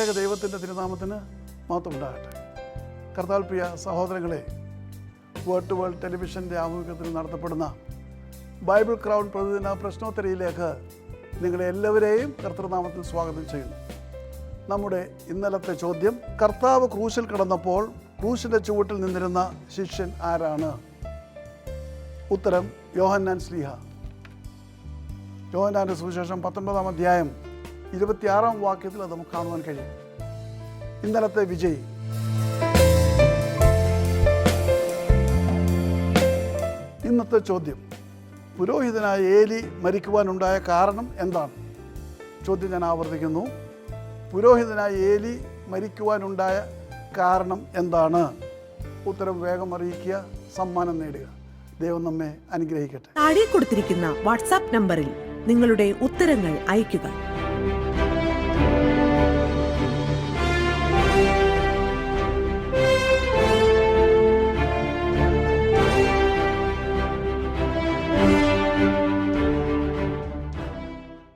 ത്രിയേക ദൈവത്തിൻ്റെ തിരുനാമത്തിന് മഹത്വം ഉണ്ടാകട്ടെ. കർത്താവിൽ പ്രിയ സഹോദരങ്ങളെ, വേൾഡ് ടു വേൾഡ് ടെലിവിഷൻ്റെ ആഭിമുഖ്യത്തിൽ നടത്തപ്പെടുന്ന ബൈബിൾ ക്രൗൺ പ്രതിദിന പ്രശ്നോത്തരിയിലേക്ക് നിങ്ങളെ എല്ലാവരെയും കർത്തൃനാമത്തിൽ സ്വാഗതം ചെയ്യുന്നു. നമ്മുടെ ഇന്നലത്തെ ചോദ്യം, കർത്താവ് ക്രൂശിൽ കിടന്നപ്പോൾ ക്രൂശിൻ്റെ ചുവട്ടിൽ നിന്നിരുന്ന ശിഷ്യൻ ആരാണ്? ഉത്തരം യോഹന്നാൻ ശ്ലീഹ. യോഹന്നാൻ്റെ സുവിശേഷം 19-ാം അധ്യായം 26-ാം വാക്യത്തിൽ അത് നമുക്ക് കാണുവാൻ കഴിയും. ഇന്നലത്തെ വിജയി. ഇന്നത്തെ ചോദ്യം, പുരോഹിതനായ ഏലി മരിക്കുവാനുണ്ടായ കാരണം എന്താണ്? ചോദ്യം ഞാൻ ആവർത്തിക്കുന്നു. പുരോഹിതനായ ഏലി മരിക്കുവാനുണ്ടായ കാരണം എന്താണ്? ഉത്തരം വേഗം അറിയിക്കുക, സമ്മാനം നേടുക. ദൈവം നമ്മെ അനുഗ്രഹിക്കട്ടെ. താഴെ കൊടുത്തിരിക്കുന്ന വാട്സാപ്പ് നമ്പറിൽ നിങ്ങളുടെ ഉത്തരങ്ങൾ അയയ്ക്കുക.